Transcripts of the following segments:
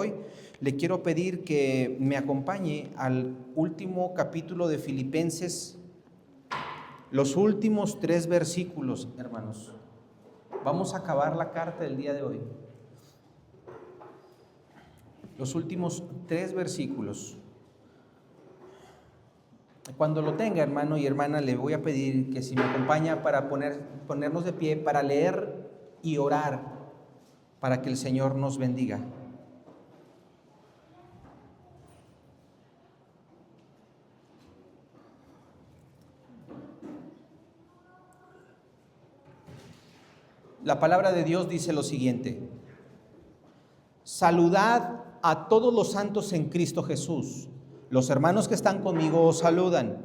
Hoy le quiero pedir que me acompañe al último capítulo de Filipenses, los últimos 3 versículos, hermanos. Vamos a acabar la carta del día de hoy. Los últimos 3 versículos. Cuando lo tenga, hermano y hermana, le voy a pedir que si me acompaña para ponernos de pie, para leer y orar, para que el Señor nos bendiga. La palabra de Dios dice lo siguiente: saludad a todos los santos en Cristo Jesús. Los hermanos que están conmigo os saludan.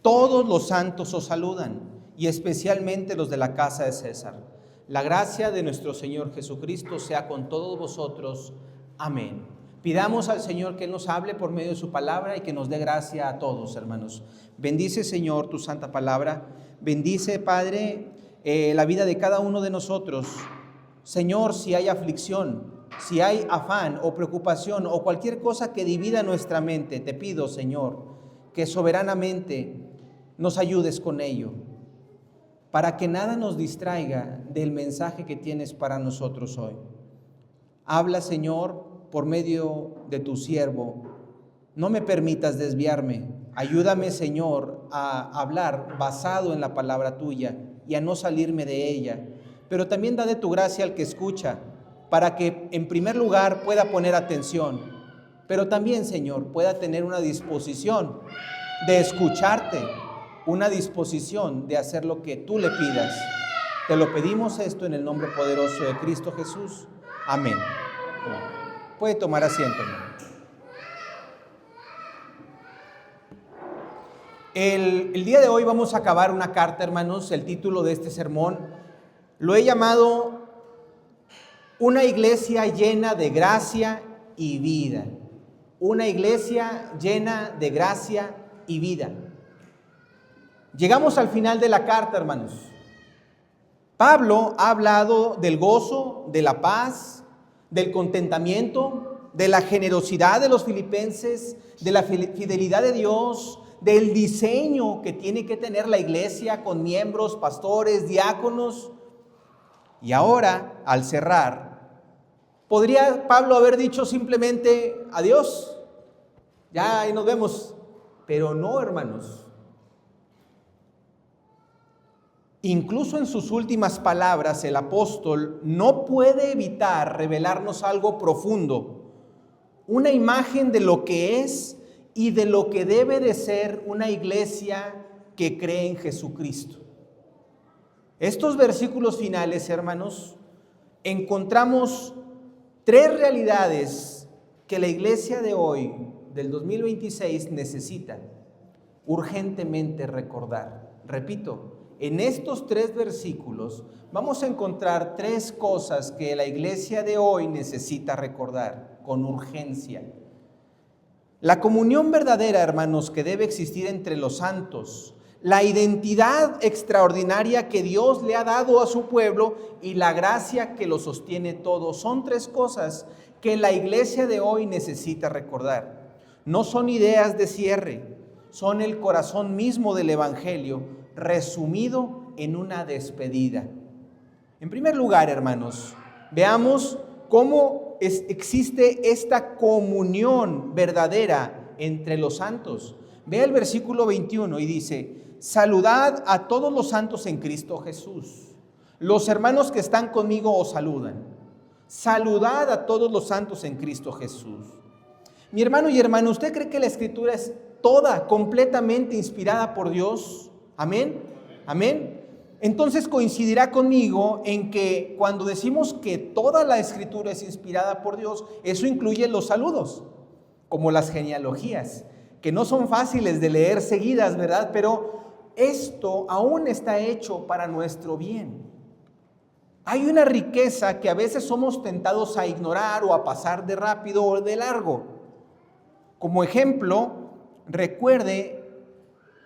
Todos los santos os saludan, y especialmente los de la casa de César. La gracia de nuestro Señor Jesucristo sea con todos vosotros. Amén. Pidamos al Señor que Él nos hable por medio de su palabra y que nos dé gracia a todos, hermanos. Bendice, Señor, tu santa palabra. Bendice, Padre, la vida de cada uno de nosotros. Señor, si hay aflicción, si hay afán o preocupación o cualquier cosa que divida nuestra mente, te pido, Señor, que soberanamente nos ayudes con ello, para que nada nos distraiga del mensaje que tienes para nosotros hoy. Habla, Señor, por medio de tu siervo. No me permitas desviarme. Ayúdame, Señor, a hablar basado en la palabra tuya y a no salirme de ella. Pero también da de tu gracia al que escucha, para que en primer lugar pueda poner atención, pero también, Señor, pueda tener una disposición de escucharte, una disposición de hacer lo que tú le pidas. Te lo pedimos esto en el nombre poderoso de Cristo Jesús. Amén. Puede tomar asiento, hermano. El día de hoy vamos a acabar una carta, hermanos. El título de este sermón lo he llamado Una iglesia llena de gracia y vida. Una iglesia llena de gracia y vida. Llegamos al final de la carta, hermanos. Pablo ha hablado del gozo, de la paz, del contentamiento, de la generosidad de los filipenses, de la fidelidad de Dios, del diseño que tiene que tener la iglesia con miembros, pastores, diáconos. Y ahora, al cerrar, podría Pablo haber dicho simplemente adiós, ya ahí nos vemos, pero no, hermanos. Incluso en sus últimas palabras, el apóstol no puede evitar revelarnos algo profundo, una imagen de lo que es y de lo que debe de ser una iglesia que cree en Jesucristo. Estos versículos finales, hermanos, encontramos 3 realidades que la iglesia de hoy, del 2026, necesita urgentemente recordar. Repito, en estos 3 versículos vamos a encontrar 3 cosas que la iglesia de hoy necesita recordar con urgencia. La comunión verdadera, hermanos, que debe existir entre los santos, la identidad extraordinaria que Dios le ha dado a su pueblo y la gracia que lo sostiene todo. Son 3 cosas que la iglesia de hoy necesita recordar. No son ideas de cierre, son el corazón mismo del evangelio resumido en una despedida. En primer lugar, hermanos, veamos cómo existe esta comunión verdadera entre los santos. Vea el versículo 21 y dice: saludad a todos los santos en Cristo Jesús. Los hermanos que están conmigo os saludan. Saludad a todos los santos en Cristo Jesús. Mi hermano y hermana, ¿usted cree que la Escritura es toda, completamente inspirada por Dios? ¿Amén? ¿Amén? Entonces coincidirá conmigo en que cuando decimos que toda la Escritura es inspirada por Dios, eso incluye los saludos, como las genealogías, que no son fáciles de leer seguidas, ¿verdad? Pero esto aún está hecho para nuestro bien. Hay una riqueza que a veces somos tentados a ignorar o a pasar de rápido o de largo. Como ejemplo,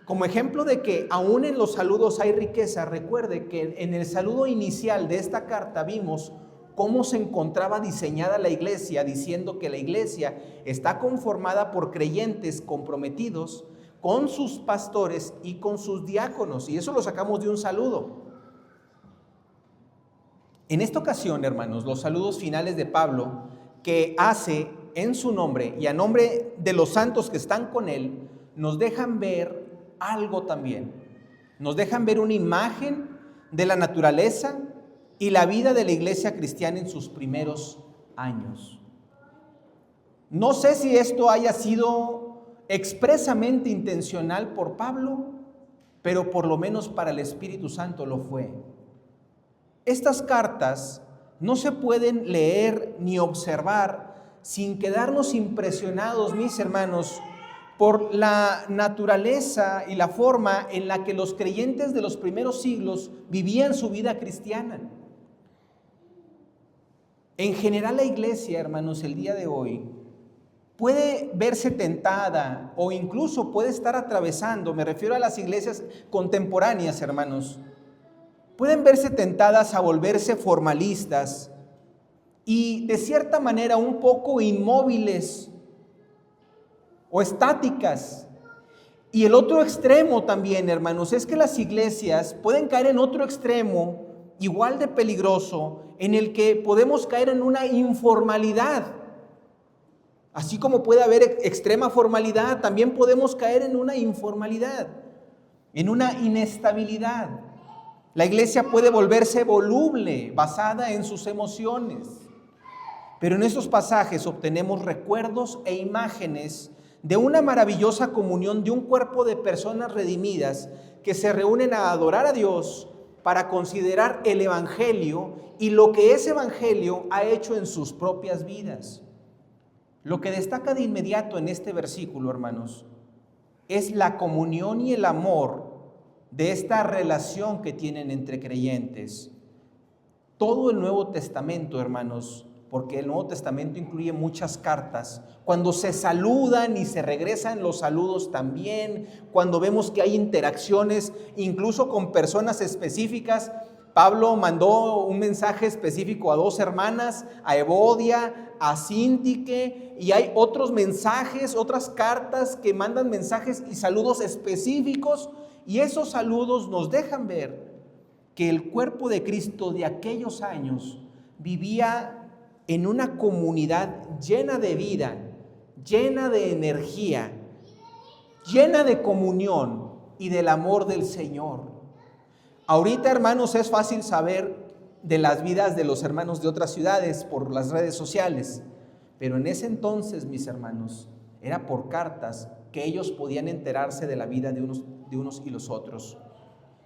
como ejemplo de que aún en los saludos hay riqueza, recuerde que en el saludo inicial de esta carta vimos cómo se encontraba diseñada la iglesia, diciendo que la iglesia está conformada por creyentes comprometidos con sus pastores y con sus diáconos. Y eso lo sacamos de un saludo. En esta ocasión, hermanos, los saludos finales de Pablo, que hace en su nombre y a nombre de los santos que están con él, nos dejan ver algo también. Nos dejan ver una imagen de la naturaleza y la vida de la iglesia cristiana en sus primeros años. No sé si esto haya sido expresamente intencional por Pablo, pero por lo menos para el Espíritu Santo lo fue. Estas cartas no se pueden leer ni observar sin quedarnos impresionados, mis hermanos, por la naturaleza y la forma en la que los creyentes de los primeros siglos vivían su vida cristiana. En general, la iglesia, hermanos, el día de hoy puede verse tentada o incluso puede estar atravesando, me refiero a las iglesias contemporáneas, hermanos, pueden verse tentadas a volverse formalistas y de cierta manera un poco inmóviles o estáticas. Y el otro extremo también, hermanos, es que las iglesias pueden caer en otro extremo igual de peligroso, en el que podemos caer en una informalidad. Así como puede haber extrema formalidad, también podemos caer en una informalidad, en una inestabilidad. La iglesia puede volverse voluble, basada en sus emociones. Pero en estos pasajes obtenemos recuerdos e imágenes de una maravillosa comunión de un cuerpo de personas redimidas que se reúnen a adorar a Dios para considerar el Evangelio y lo que ese Evangelio ha hecho en sus propias vidas. Lo que destaca de inmediato en este versículo, hermanos, es la comunión y el amor de esta relación que tienen entre creyentes. Todo el Nuevo Testamento, hermanos, porque el Nuevo Testamento incluye muchas cartas, cuando se saludan y se regresan los saludos también, cuando vemos que hay interacciones incluso con personas específicas. Pablo mandó un mensaje específico a 2 hermanas, a Evodia, a Síntique, y hay otros mensajes, otras cartas que mandan mensajes y saludos específicos, y esos saludos nos dejan ver que el cuerpo de Cristo de aquellos años vivía en una comunidad llena de vida, llena de energía, llena de comunión y del amor del Señor. Ahorita, hermanos, es fácil saber de las vidas de los hermanos de otras ciudades por las redes sociales, pero en ese entonces, mis hermanos, era por cartas que ellos podían enterarse de la vida de unos y los otros.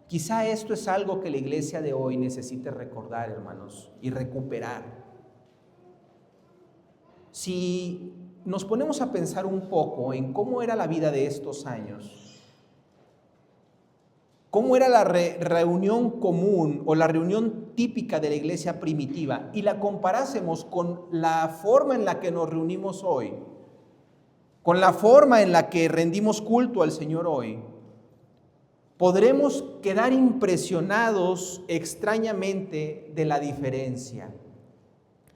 Quizá esto es algo que la iglesia de hoy necesite recordar, hermanos, y recuperar. Si nos ponemos a pensar un poco en cómo era la vida de estos años, cómo era la reunión común o la reunión típica de la iglesia primitiva, y la comparásemos con la forma en la que nos reunimos hoy, con la forma en la que rendimos culto al Señor hoy, podremos quedar impresionados extrañamente de la diferencia.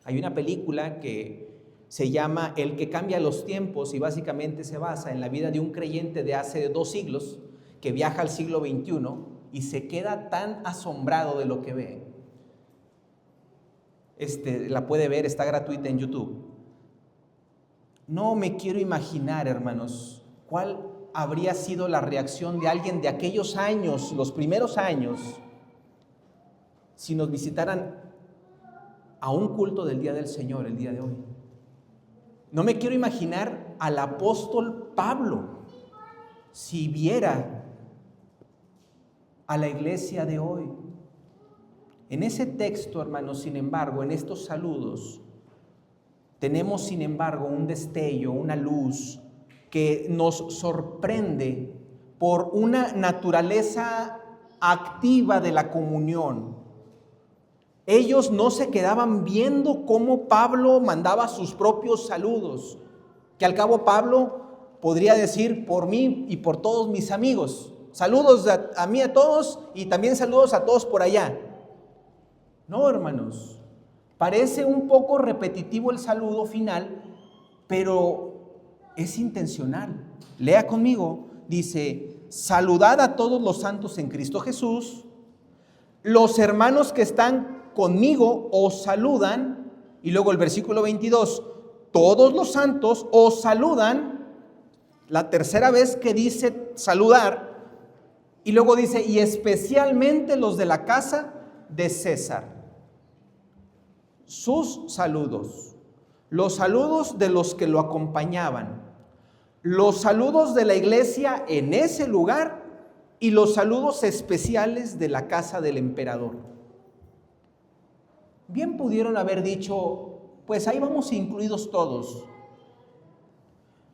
Hay una película que se llama El que cambia los tiempos y básicamente se basa en la vida de un creyente de hace 2 siglos que viaja al siglo XXI y se queda tan asombrado de lo que ve. La puede ver, está gratuita en YouTube. No me quiero imaginar, hermanos, cuál habría sido la reacción de alguien de aquellos años, los primeros años, si nos visitaran a un culto del Día del Señor el día de hoy. No me quiero imaginar al apóstol Pablo si viera a la iglesia de hoy. En ese texto, hermanos, sin embargo, en estos saludos, tenemos, sin embargo, un destello, una luz que nos sorprende por una naturaleza activa de la comunión. Ellos no se quedaban viendo cómo Pablo mandaba sus propios saludos, que al cabo Pablo podría decir por mí y por todos mis amigos, saludos a mí a todos y también saludos a todos por allá. No, hermanos, Parece un poco repetitivo el saludo final, pero es intencional. Lea conmigo, dice: saludad a todos los santos en Cristo Jesús. Los hermanos que están conmigo os saludan. Y luego el versículo 22, todos los santos os saludan. La tercera vez que dice saludar. Y luego dice: y especialmente los de la casa de César. Sus saludos, los saludos de los que lo acompañaban, los saludos de la iglesia en ese lugar y los saludos especiales de la casa del emperador. Bien pudieron haber dicho: pues ahí vamos incluidos todos.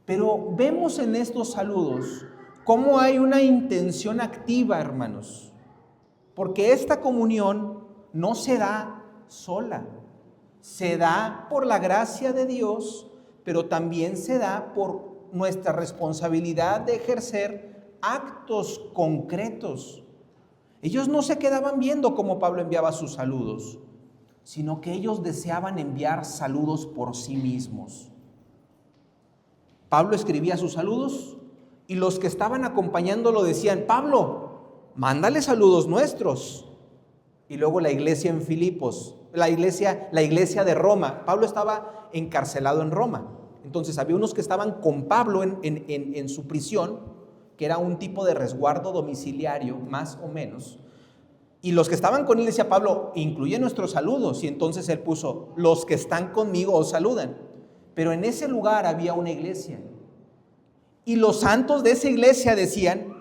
Pero vemos en estos saludos cómo hay una intención activa, hermanos, porque esta comunión no se da sola. Se da por la gracia de Dios, pero también se da por nuestra responsabilidad de ejercer actos concretos. Ellos no se quedaban viendo cómo Pablo enviaba sus saludos, sino que ellos deseaban enviar saludos por sí mismos. Pablo escribía sus saludos y los que estaban acompañándolo decían: Pablo, mándale saludos nuestros. Y luego la iglesia en Filipos, la iglesia de Roma. Pablo estaba encarcelado en Roma. Entonces había unos que estaban con Pablo en su prisión, que era un tipo de resguardo domiciliario, más o menos. Y los que estaban con él decía: Pablo, incluye nuestros saludos. Y entonces él puso: los que están conmigo os saludan. Pero en ese lugar había una iglesia. Y los santos de esa iglesia decían: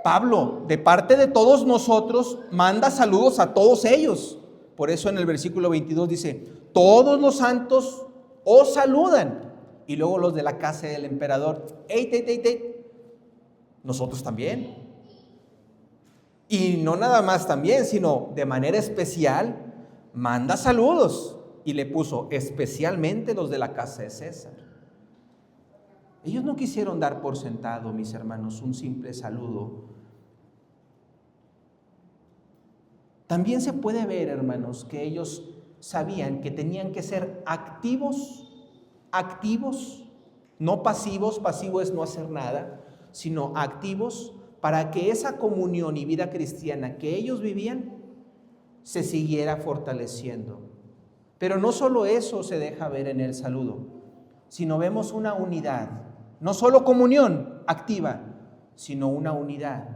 Pablo, de parte de todos nosotros, manda saludos a todos ellos. Por eso en el versículo 22 dice: todos los santos os saludan. Y luego los de la casa del emperador: nosotros también. Y no nada más también, sino de manera especial, manda saludos. Y le puso: especialmente los de la casa de César. Ellos no quisieron dar por sentado, mis hermanos, un simple saludo. También se puede ver, hermanos, que ellos sabían que tenían que ser activos, no pasivos. Pasivo es no hacer nada, sino activos, para que esa comunión y vida cristiana que ellos vivían se siguiera fortaleciendo. Pero no solo eso se deja ver en el saludo, sino vemos una unidad. No solo comunión activa, sino una unidad.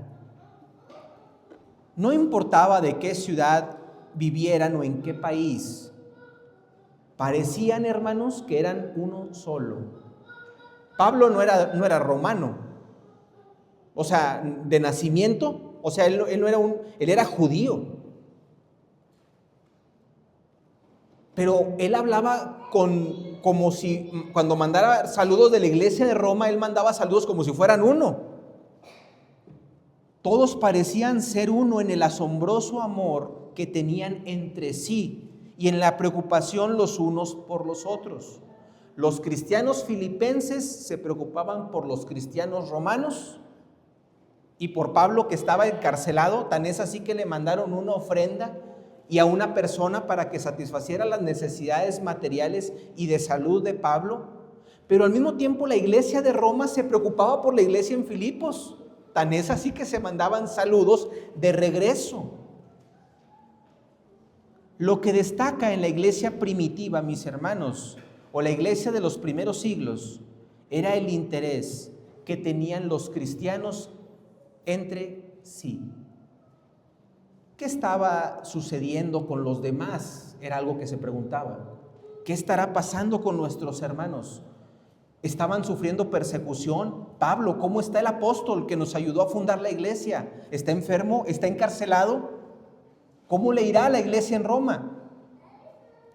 No importaba de qué ciudad vivieran o en qué país, parecían, hermanos, que eran uno solo. Pablo no era romano, o sea, de nacimiento, o sea, él era judío. Pero él hablaba como si, cuando mandara saludos de la iglesia de Roma, él mandaba saludos como si fueran uno. Todos parecían ser uno en el asombroso amor que tenían entre sí y en la preocupación los unos por los otros. Los cristianos filipenses se preocupaban por los cristianos romanos y por Pablo, que estaba encarcelado. Tan es así que le mandaron una ofrenda y a una persona para que satisfaciera las necesidades materiales y de salud de Pablo. Pero al mismo tiempo la iglesia de Roma se preocupaba por la iglesia en Filipos. Tan es así que se mandaban saludos de regreso. Lo que destaca en la iglesia primitiva, mis hermanos, o la iglesia de los primeros siglos, era el interés que tenían los cristianos entre sí. ¿Qué estaba sucediendo con los demás? Era algo que se preguntaba. ¿Qué estará pasando con nuestros hermanos? ¿Estaban sufriendo persecución? Pablo, ¿cómo está el apóstol que nos ayudó a fundar la iglesia? ¿Está enfermo? ¿Está encarcelado? ¿Cómo le irá a la iglesia en Roma?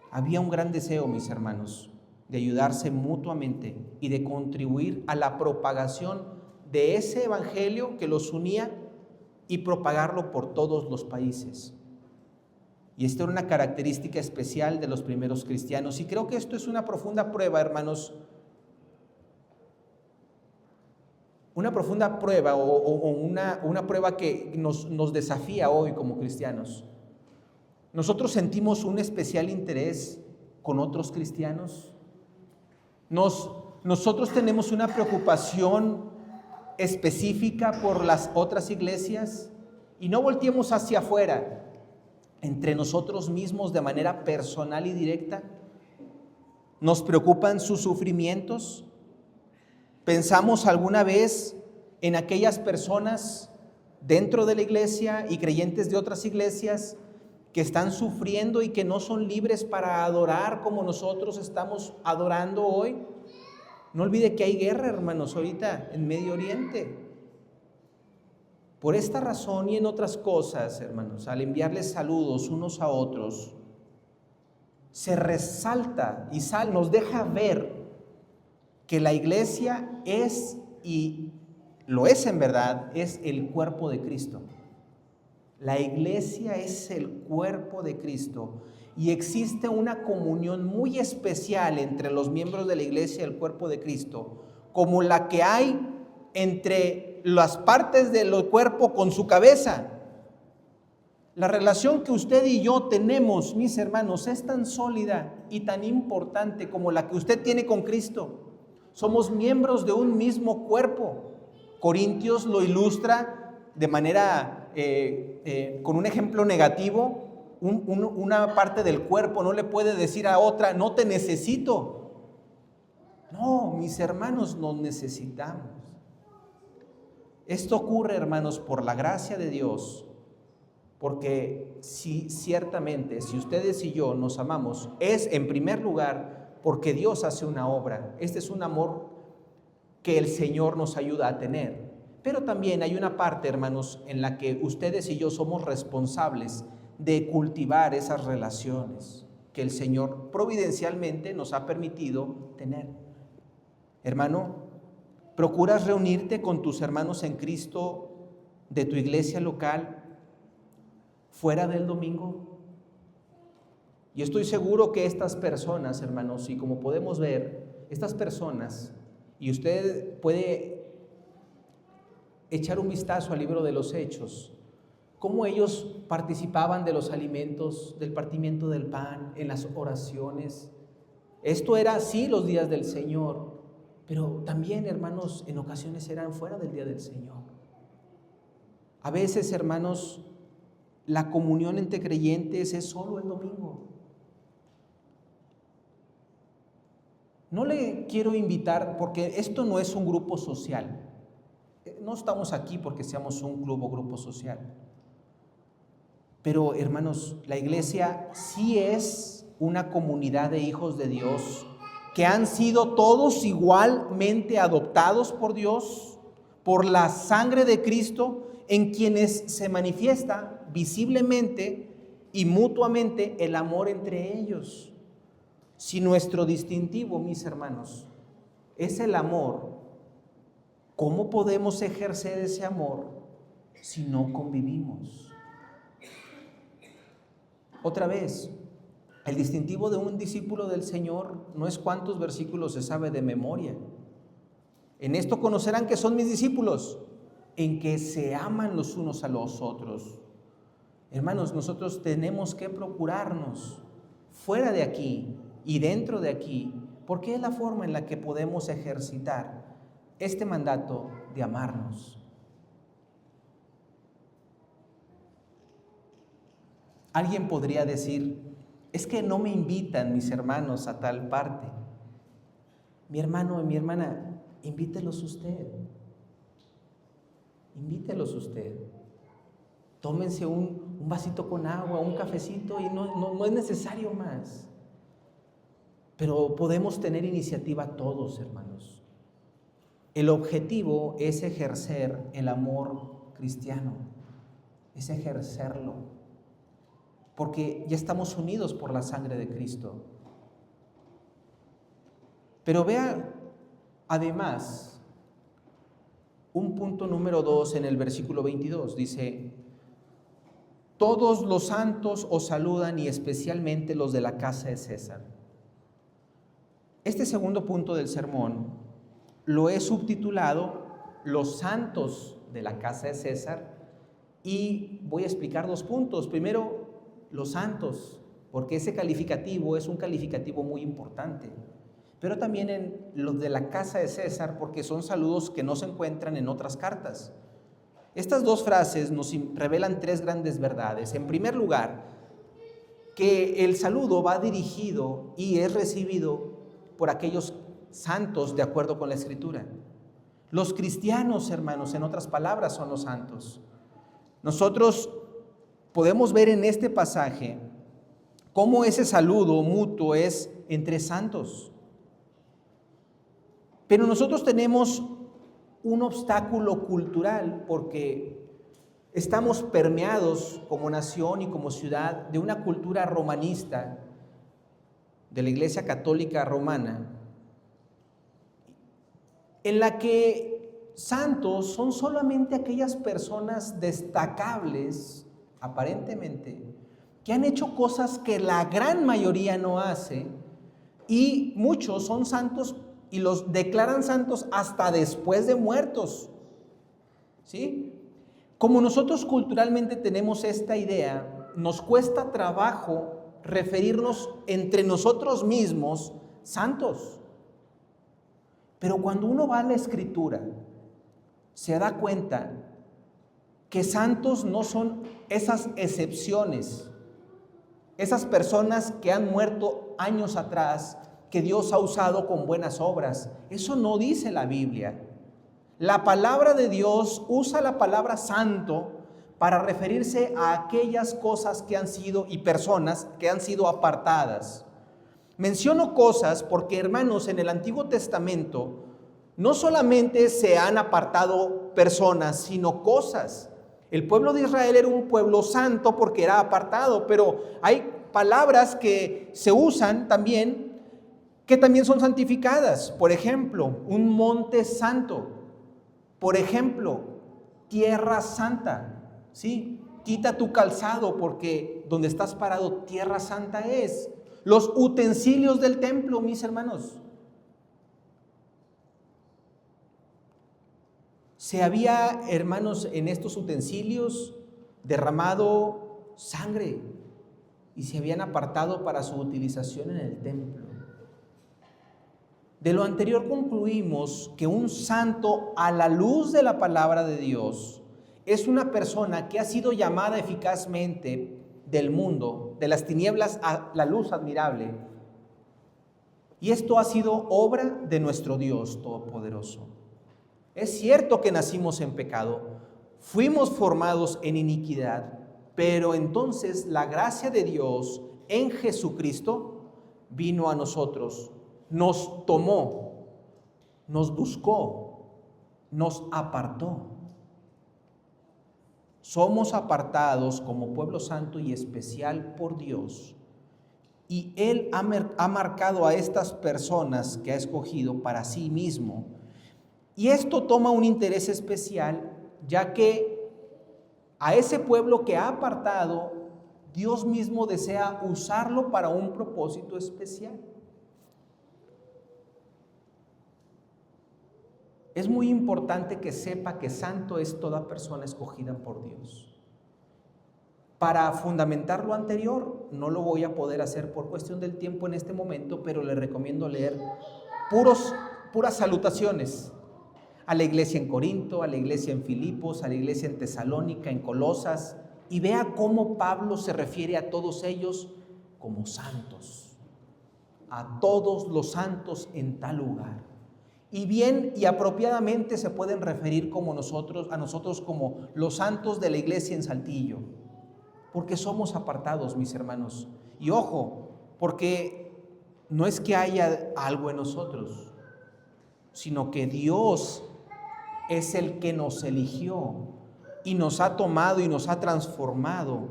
Había un gran deseo, mis hermanos, de ayudarse mutuamente y de contribuir a la propagación de ese evangelio que los unía y propagarlo por todos los países. Y esta era una característica especial de los primeros cristianos. Y creo que esto es una profunda prueba, hermanos, una profunda prueba o una prueba que nos desafía hoy como cristianos. nosotros sentimos un especial interés con otros cristianos. Nosotros tenemos una preocupación específica por las otras iglesias y no volteemos hacia afuera, entre nosotros mismos de manera personal y directa. ¿Nos preocupan sus sufrimientos? ¿Pensamos alguna vez en aquellas personas dentro de la iglesia y creyentes de otras iglesias que están sufriendo y que no son libres para adorar como nosotros estamos adorando hoy? No olvide que hay guerra, hermanos, ahorita en Medio Oriente. Por esta razón y en otras cosas, hermanos, al enviarles saludos unos a otros, se resalta y nos deja ver que la iglesia es, y lo es en verdad, es el cuerpo de Cristo. La iglesia es el cuerpo de Cristo y existe una comunión muy especial entre los miembros de la iglesia y el cuerpo de Cristo, como la que hay entre las partes del cuerpo con su cabeza. La relación que usted y yo tenemos, mis hermanos, es tan sólida y tan importante como la que usted tiene con Cristo. Somos miembros de un mismo cuerpo. Corintios lo ilustra de manera, con un ejemplo negativo. Una parte del cuerpo no le puede decir a otra, no te necesito. No, mis hermanos, nos necesitamos. Esto ocurre, hermanos, por la gracia de Dios, porque ciertamente, si ustedes y yo nos amamos, es en primer lugar porque Dios hace una obra. Este es un amor que el Señor nos ayuda a tener. Pero también hay una parte, hermanos, en la que ustedes y yo somos responsables de cultivar esas relaciones que el Señor providencialmente nos ha permitido tener. Hermano, ¿procuras reunirte con tus hermanos en Cristo de tu iglesia local fuera del domingo? Y estoy seguro que estas personas, hermanos, y como podemos ver, estas personas, y usted puede echar un vistazo al libro de los Hechos, cómo ellos participaban de los alimentos, del partimiento del pan, en las oraciones. Esto era así los días del Señor, pero también, hermanos, en ocasiones eran fuera del día del Señor. A veces, hermanos, la comunión entre creyentes es solo el domingo. No le quiero invitar, porque esto no es un grupo social. No estamos aquí porque seamos un club o grupo social. Pero, hermanos, la iglesia sí es una comunidad de hijos de Dios que han sido todos igualmente adoptados por Dios, por la sangre de Cristo, en quienes se manifiesta visiblemente y mutuamente el amor entre ellos. Si nuestro distintivo, mis hermanos, es el amor, ¿cómo podemos ejercer ese amor si no convivimos? Otra vez, el distintivo de un discípulo del Señor no es cuántos versículos se sabe de memoria. En esto conocerán que son mis discípulos, en que se aman los unos a los otros. Hermanos, nosotros tenemos que procurarnos fuera de aquí y dentro de aquí, porque es la forma en la que podemos ejercitar este mandato de amarnos. Alguien podría decir, es que no me invitan mis hermanos a tal parte. Mi hermano y mi hermana, invítelos usted. Invítelos usted. Tómense un vasito con agua, un cafecito y no es necesario más. Pero podemos tener iniciativa todos, hermanos. El objetivo es ejercer el amor cristiano, es ejercerlo, porque ya estamos unidos por la sangre de Cristo. Pero vea, además, un punto número 2 en el versículo 22, dice, todos los santos os saludan y especialmente los de la casa de César. Este segundo punto del sermón lo he subtitulado Los santos de la casa de César y voy a explicar 2 puntos. Primero, los santos, porque ese calificativo es un calificativo muy importante. Pero también en los de la casa de César, porque son saludos que no se encuentran en otras cartas. Estas dos frases nos revelan tres grandes verdades. En primer lugar, que el saludo va dirigido y es recibido por aquellos santos de acuerdo con la Escritura. Los cristianos, hermanos, en otras palabras, son los santos. Nosotros podemos ver en este pasaje cómo ese saludo mutuo es entre santos. Pero nosotros tenemos un obstáculo cultural porque estamos permeados como nación y como ciudad de una cultura romanista de la Iglesia Católica Romana, en la que santos son solamente aquellas personas destacables, aparentemente, que han hecho cosas que la gran mayoría no hace, y muchos son santos y los declaran santos hasta después de muertos, ¿sí? Como nosotros culturalmente tenemos esta idea, nos cuesta trabajo referirnos entre nosotros mismos santos. Pero cuando uno va a la Escritura, se da cuenta que santos no son esas excepciones, esas personas que han muerto años atrás, que Dios ha usado con buenas obras. Eso no dice la Biblia. La palabra de Dios usa la palabra santo para referirse a aquellas cosas que han sido y personas que han sido apartadas. Menciono cosas porque, hermanos, en el Antiguo Testamento no solamente se han apartado personas, sino cosas. El pueblo de Israel era un pueblo santo porque era apartado, pero hay palabras que se usan también que también son santificadas. Por ejemplo, un monte santo. Por ejemplo, tierra santa. ¿Sí? Quita tu calzado porque donde estás parado, tierra santa es. Los utensilios del templo, mis hermanos. Se había, hermanos, en estos utensilios derramado sangre y se habían apartado para su utilización en el templo. De lo anterior concluimos que un santo a la luz de la palabra de Dios es una persona que ha sido llamada eficazmente del mundo, de las tinieblas a la luz admirable. Y esto ha sido obra de nuestro Dios Todopoderoso. Es cierto que nacimos en pecado, fuimos formados en iniquidad, pero entonces la gracia de Dios en Jesucristo vino a nosotros, nos tomó, nos buscó, nos apartó. Somos apartados como pueblo santo y especial por Dios. Y Él ha marcado a estas personas que ha escogido para sí mismo. Y esto toma un interés especial, ya que a ese pueblo que ha apartado, Dios mismo desea usarlo para un propósito especial. Es muy importante que sepa que santo es toda persona escogida por Dios. Para fundamentar lo anterior, no lo voy a poder hacer por cuestión del tiempo en este momento, pero le recomiendo leer puras salutaciones a la iglesia en Corinto, a la iglesia en Filipos, a la iglesia en Tesalónica, en Colosas, y vea cómo Pablo se refiere a todos ellos como santos, a todos los santos en tal lugar. Y bien y apropiadamente se pueden referir a nosotros como los santos de la iglesia en Saltillo, porque somos apartados, mis hermanos. Y ojo, porque no es que haya algo en nosotros, sino que Dios es el que nos eligió y nos ha tomado y nos ha transformado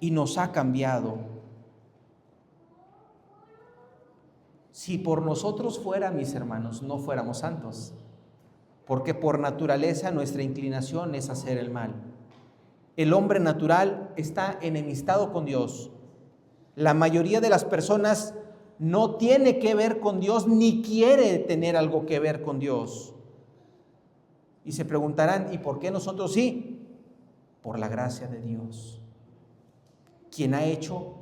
y nos ha cambiado. Si por nosotros fuera, mis hermanos, no fuéramos santos, porque por naturaleza nuestra inclinación es hacer el mal. El hombre natural está enemistado con Dios. La mayoría de las personas no tiene que ver con Dios ni quiere tener algo que ver con Dios. Y se preguntarán, ¿y por qué nosotros sí? Por la gracia de Dios. quien ha hecho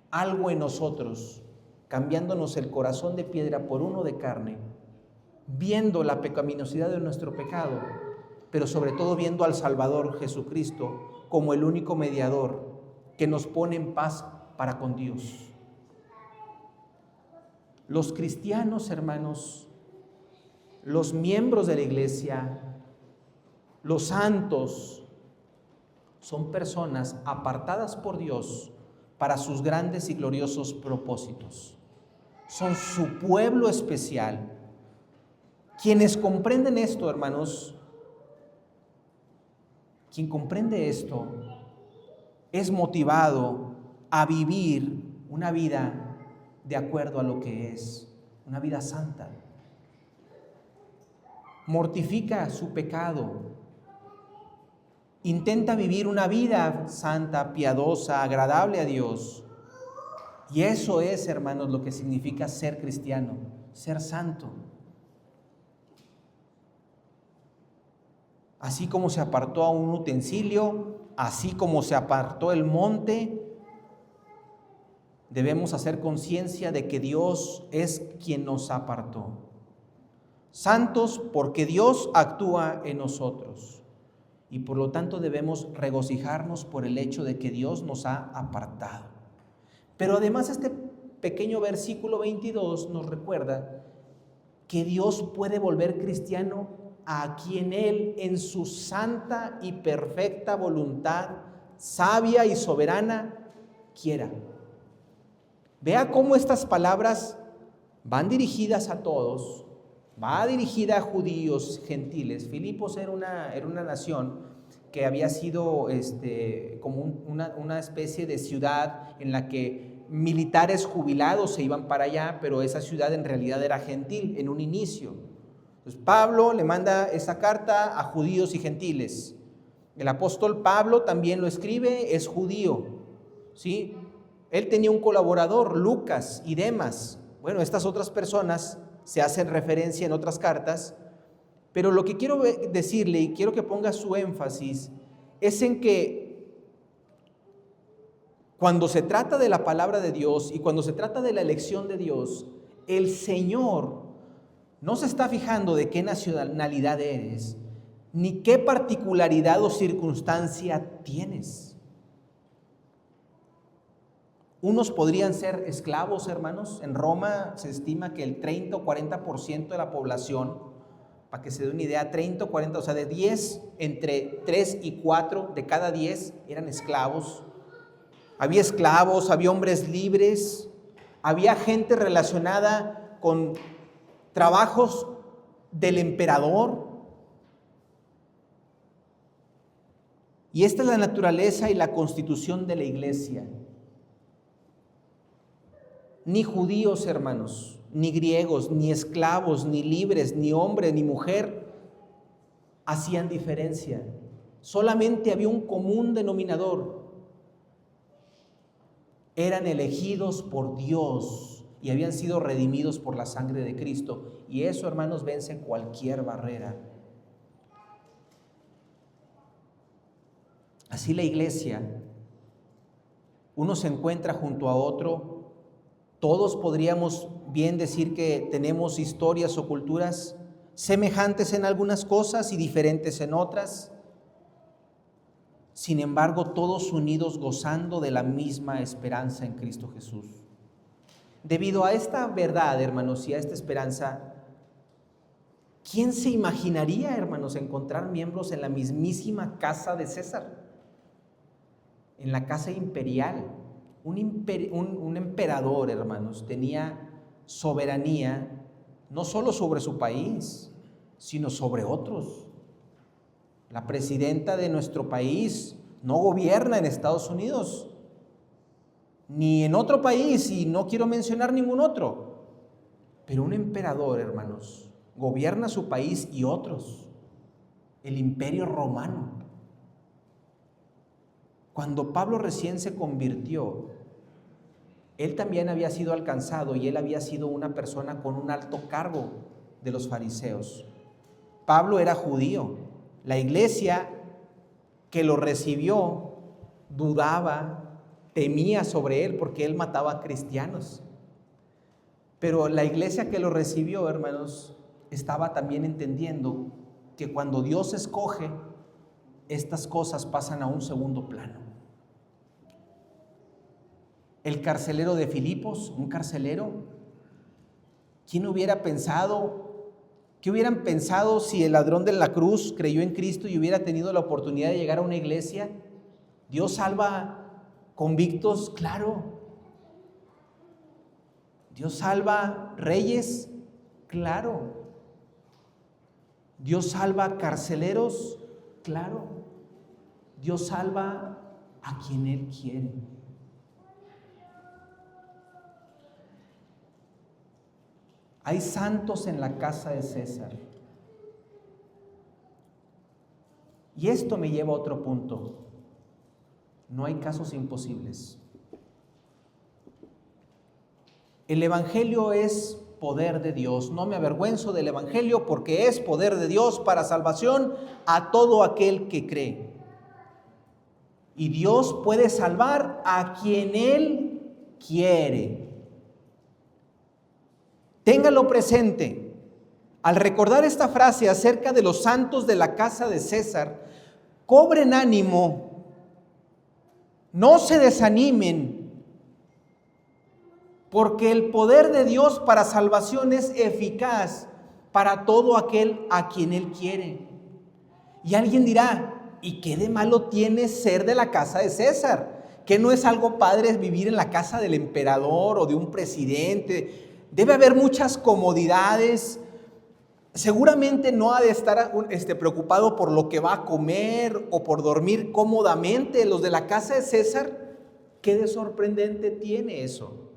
algo en nosotros, cambiándonos el corazón de piedra por uno de carne, viendo la pecaminosidad de nuestro pecado, pero sobre todo viendo al Salvador Jesucristo como el único mediador que nos pone en paz para con Dios. Los cristianos, hermanos, los miembros de la iglesia, los santos, son personas apartadas por Dios para sus grandes y gloriosos propósitos. Son su pueblo especial. Quienes comprenden esto, hermanos, quien comprende esto es motivado a vivir una vida de acuerdo a lo que es, una vida santa. Mortifica su pecado. Intenta vivir una vida santa, piadosa, agradable a Dios. Y eso es, hermanos, lo que significa ser cristiano, ser santo. Así como se apartó a un utensilio, así como se apartó el monte, debemos hacer conciencia de que Dios es quien nos apartó. Santos porque Dios actúa en nosotros. Y por lo tanto debemos regocijarnos por el hecho de que Dios nos ha apartado. Pero además este pequeño versículo 22 nos recuerda que Dios puede volver cristiano a quien Él en su santa y perfecta voluntad, sabia y soberana, quiera. Vea cómo estas palabras van dirigidas a todos. Va dirigida a judíos, gentiles. Filipos era una nación que había sido como una especie de ciudad en la que militares jubilados se iban para allá, pero esa ciudad en realidad era gentil en un inicio. Entonces Pablo le manda esa carta a judíos y gentiles. El apóstol Pablo también lo escribe, es judío, ¿sí? Él tenía un colaborador, Lucas y Demas. Bueno, estas otras personas se hacen referencia en otras cartas, pero lo que quiero decirle y quiero que ponga su énfasis es en que cuando se trata de la palabra de Dios y cuando se trata de la elección de Dios, el Señor no se está fijando de qué nacionalidad eres, ni qué particularidad o circunstancia tienes. Unos podrían ser esclavos, hermanos. En Roma se estima que el 30 o 40% de la población, para que se dé una idea, 30 o 40, o sea, de 10, entre 3 y 4 de cada 10 eran esclavos. Había esclavos, había hombres libres, había gente relacionada con trabajos del emperador. Y esta es la naturaleza y la constitución de la iglesia. Ni judíos, hermanos, ni griegos, ni esclavos, ni libres, ni hombre, ni mujer hacían diferencia. Solamente había un común denominador. Eran elegidos por Dios y habían sido redimidos por la sangre de Cristo. Y eso, hermanos, vence cualquier barrera. Así la iglesia, uno se encuentra junto a otro. Todos podríamos bien decir que tenemos historias o culturas semejantes en algunas cosas y diferentes en otras. Sin embargo, todos unidos gozando de la misma esperanza en Cristo Jesús. Debido a esta verdad, hermanos, y a esta esperanza, ¿quién se imaginaría, hermanos, encontrar miembros en la mismísima casa de César? En la casa imperial. Un emperador, hermanos, tenía soberanía no solo sobre su país, sino sobre otros. La presidenta de nuestro país no gobierna en Estados Unidos, ni en otro país, y no quiero mencionar ningún otro. Pero un emperador, hermanos, gobierna su país y otros. El Imperio Romano. Cuando Pablo recién se convirtió, él también había sido alcanzado y él había sido una persona con un alto cargo de los fariseos. Pablo era judío. La iglesia que lo recibió dudaba, temía sobre él porque él mataba a cristianos. Pero la iglesia que lo recibió, hermanos, estaba también entendiendo que cuando Dios escoge, estas cosas pasan a un segundo plano. El carcelero de Filipos, un carcelero, ¿quién hubiera pensado? ¿Qué hubieran pensado si el ladrón de la cruz creyó en Cristo y hubiera tenido la oportunidad de llegar a una iglesia? Dios salva convictos, claro. Dios salva reyes, claro. Dios salva carceleros, claro. Dios salva a quien Él quiere. Hay santos en la casa de César. Y esto me lleva a otro punto. No hay casos imposibles. El Evangelio es poder de Dios. No me avergüenzo del Evangelio porque es poder de Dios para salvación a todo aquel que cree. Y Dios puede salvar a quien Él quiere. Téngalo presente. Al recordar esta frase acerca de los santos de la casa de César, cobren ánimo, no se desanimen, porque el poder de Dios para salvación es eficaz para todo aquel a quien Él quiere. Y alguien dirá, ¿y qué de malo tiene ser de la casa de César? ¿Que no es algo padre vivir en la casa del emperador o de un presidente? Debe haber muchas comodidades. Seguramente no ha de estar preocupado por lo que va a comer o por dormir cómodamente. Los de la casa de César, ¿qué de sorprendente tiene eso?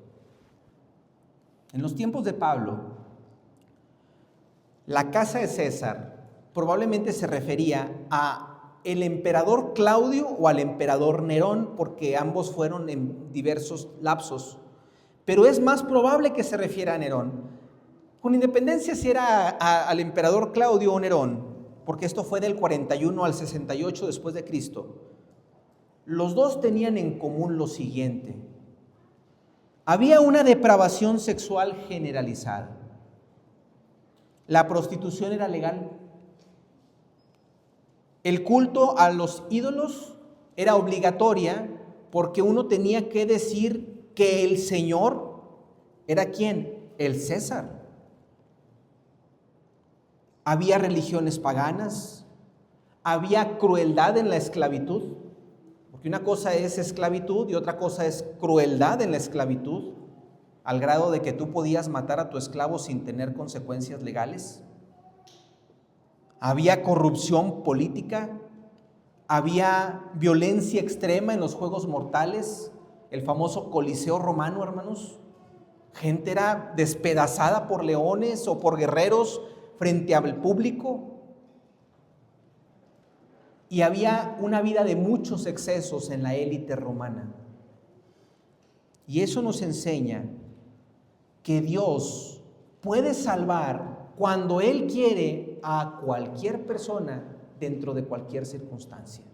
En los tiempos de Pablo, la casa de César probablemente se refería a el emperador Claudio o al emperador Nerón, porque ambos fueron en diversos lapsos. Pero es más probable que se refiera a Nerón, con independencia si era al emperador Claudio o Nerón, porque esto fue del 41 al 68 después de Cristo. Los dos tenían en común lo siguiente: había una depravación sexual generalizada. La prostitución era legal. El culto a los ídolos era obligatoria porque uno tenía que decir que el Señor era ¿quién? El César. Había religiones paganas, había crueldad en la esclavitud, porque una cosa es esclavitud y otra cosa es crueldad en la esclavitud, al grado de que tú podías matar a tu esclavo sin tener consecuencias legales. Había corrupción política, había violencia extrema en los juegos mortales. El famoso Coliseo romano, hermanos, gente era despedazada por leones o por guerreros frente al público. Y había una vida de muchos excesos en la élite romana. Y eso nos enseña que Dios puede salvar cuando Él quiere a cualquier persona dentro de cualquier circunstancia.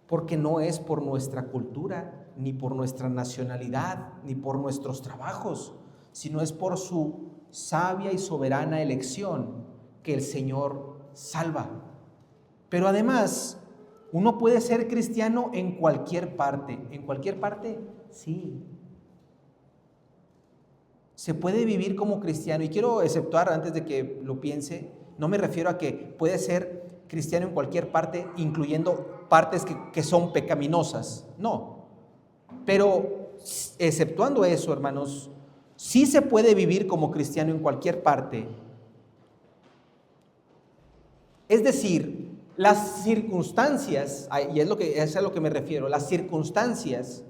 Porque no es por nuestra cultura, ni por nuestra nacionalidad, ni por nuestros trabajos, sino es por su sabia y soberana elección que el Señor salva. Pero además, uno puede ser cristiano en cualquier parte. ¿En cualquier parte? Sí. Se puede vivir como cristiano. Y quiero exceptuar, antes de que lo piense, no me refiero a que puede ser cristiano en cualquier parte, incluyendo partes que son pecaminosas. No. Pero exceptuando eso, hermanos, sí se puede vivir como cristiano en cualquier parte. Es decir, las circunstancias, y es a lo que me refiero, las circunstancias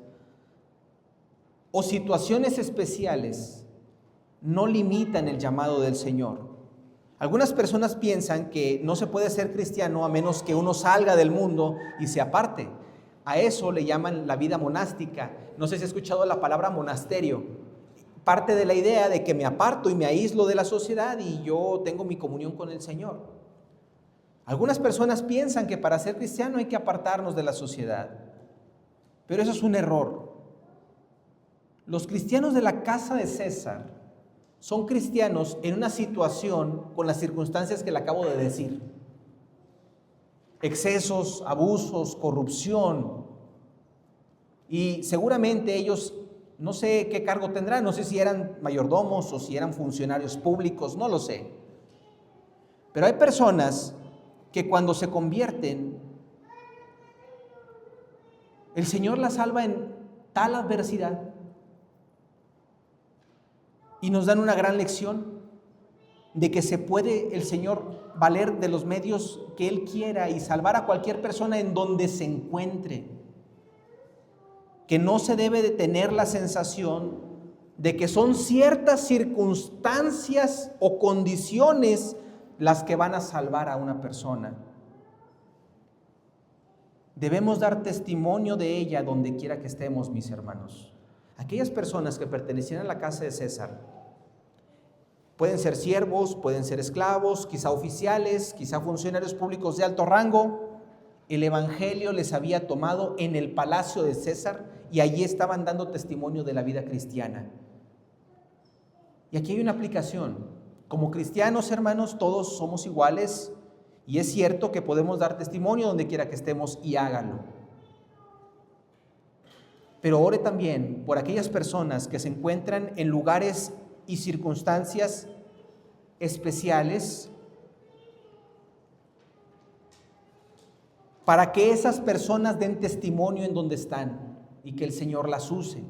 o situaciones especiales no limitan el llamado del Señor. Algunas personas piensan que no se puede ser cristiano a menos que uno salga del mundo y se aparte. A eso le llaman la vida monástica. No sé si has escuchado la palabra monasterio. Parte de la idea de que me aparto y me aíslo de la sociedad y yo tengo mi comunión con el Señor. Algunas personas piensan que para ser cristiano hay que apartarnos de la sociedad. Pero eso es un error. Los cristianos de la casa de César son cristianos en una situación con las circunstancias que le acabo de decir. Excesos, abusos, corrupción. Y seguramente ellos, no sé qué cargo tendrán, no sé si eran mayordomos o si eran funcionarios públicos, no lo sé. Pero hay personas que cuando se convierten, el Señor las salva en tal adversidad y nos dan una gran lección de que se puede el Señor valer de los medios que Él quiera y salvar a cualquier persona en donde se encuentre. Que no se debe de tener la sensación de que son ciertas circunstancias o condiciones las que van a salvar a una persona. Debemos dar testimonio de ella donde quiera que estemos, mis hermanos. Aquellas personas que pertenecían a la casa de César pueden ser siervos, pueden ser esclavos, quizá oficiales, quizá funcionarios públicos de alto rango. El evangelio les había tomado en el palacio de César y allí estaban dando testimonio de la vida cristiana. Y aquí hay una aplicación. Como cristianos, hermanos, todos somos iguales y es cierto que podemos dar testimonio donde quiera que estemos y háganlo. Pero ore también por aquellas personas que se encuentran en lugares y circunstancias especiales, para que esas personas den testimonio en donde están y que el Señor las use.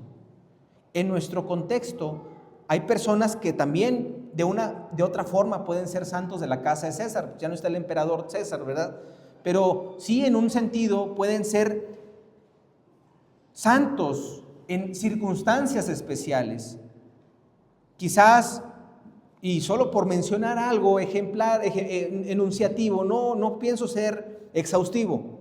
En nuestro contexto hay personas que también de otra forma pueden ser santos de la casa de César. Ya no está el emperador César, ¿verdad? Pero sí, en un sentido pueden ser santos en circunstancias especiales. Quizás, y solo por mencionar algo ejemplar, enunciativo, no pienso ser exhaustivo.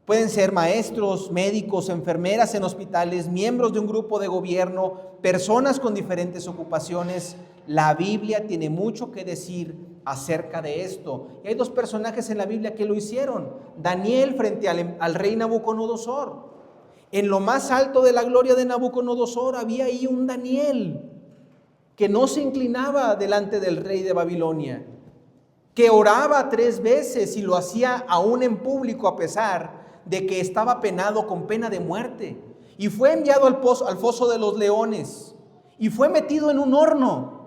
Pueden ser maestros, médicos, enfermeras en hospitales, miembros de un grupo de gobierno, personas con diferentes ocupaciones. La Biblia tiene mucho que decir acerca de esto. Y hay dos personajes en la Biblia que lo hicieron. Daniel frente al rey Nabucodonosor. En lo más alto de la gloria de Nabucodonosor había ahí un Daniel que no se inclinaba delante del rey de Babilonia, que oraba 3 veces y lo hacía aún en público a pesar de que estaba penado con pena de muerte, y fue enviado al foso de los leones y fue metido en un horno.